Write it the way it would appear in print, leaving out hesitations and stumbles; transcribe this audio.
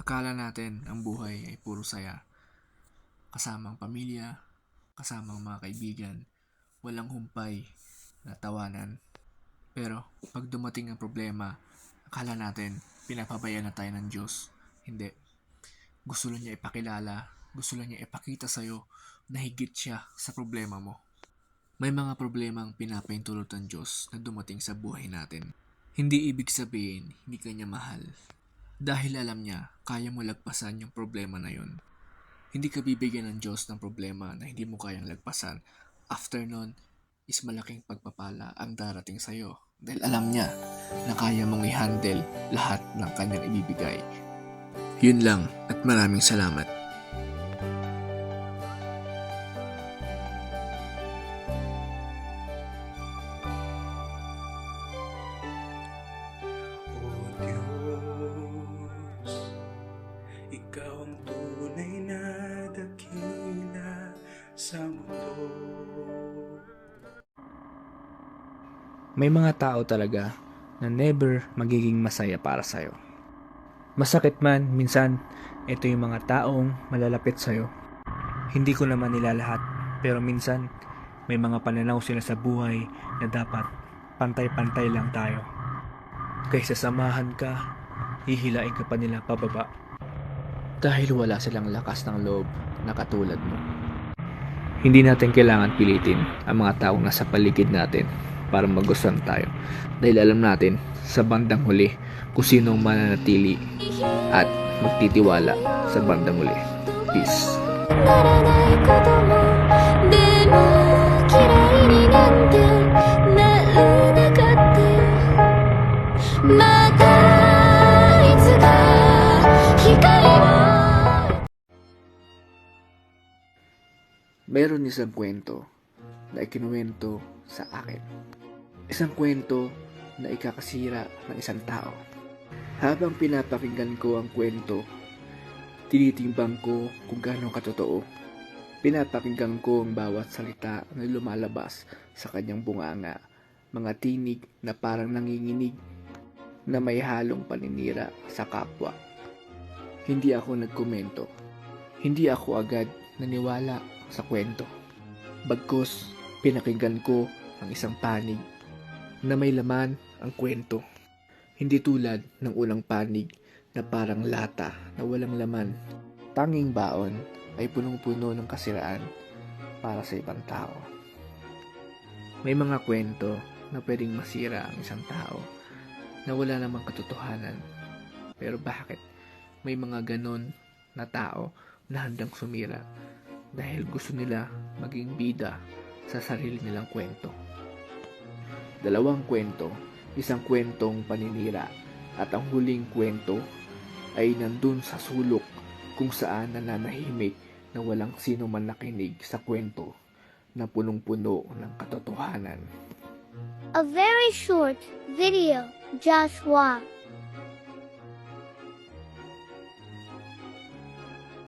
Akala natin ang buhay ay puro saya. Kasamang pamilya, kasamang mga kaibigan, walang humpay na tawanan. Pero pag dumating ang problema, akala natin pinapabayaan na tayo ng Diyos. Hindi. Gusto lang niya ipakilala, gusto lang niya ipakita sa'yo na higit siya sa problema mo. May mga problemang pinapaintulot ng Diyos na dumating sa buhay natin. Hindi ibig sabihin hindi ka niya mahal. Dahil alam niya, kaya mo lagpasan yung problema na yun. Hindi ka bibigyan ng Diyos ng problema na hindi mo kayang lagpasan. After nun, is malaking pagpapala ang darating sa'yo. Dahil alam niya na kaya mong i-handle lahat ng kanyang ibibigay. Yun lang at maraming salamat. O Diyos, Ikaw ang tunay na dakila sa mundo. May mga tao talaga na never magiging masaya para sa'yo. Masakit man, minsan, ito yung mga taong malalapit sa'yo. Hindi ko naman nila lahat, pero minsan, may mga pananaw sila sa buhay na dapat pantay-pantay lang tayo. Kaysa samahan ka, hihilain ka pa nila pababa. Dahil wala silang lakas ng loob na katulad mo. Hindi natin kailangan pilitin ang mga taong nasa paligid natin para magustuhan tayo. Dahil alam natin sa bandang huli kung sino ang mananatili at magtitiwala sa bandang huli. Peace. ならないこともでも嫌いになんてならなかったまたいつか光を Meron isang kwento na ikinuwento sa akin. Isang kwento na ikakasira ng isang tao. Habang pinapakinggan ko ang kwento, tinitimbang ko kung gaano katotoo. Pinapakinggan ko ang bawat salita na lumalabas sa kanyang bunganga. Mga tinig na parang nanginginig na may halong paninira sa kapwa. Hindi ako nagkomento. Hindi ako agad naniwala sa kwento. Bagkus, pinakinggan ko ang isang panig na may laman ang kwento. Hindi tulad ng unang panig na parang lata na walang laman. Tanging baon ay punong-puno ng kasiraan para sa ibang tao. May mga kwento na pwedeng masira ang isang tao na wala namang katotohanan. Pero bakit may mga ganon na tao na handang sumira dahil gusto nila maging bida sa sarili nilang kwento? Dalawang kwento, isang kwentong paninira at ang huling kwento ay nandun sa sulok kung saan nananahimik na walang sino man nakinig sa kwento na punong-puno ng katotohanan. A very short video, Joshua.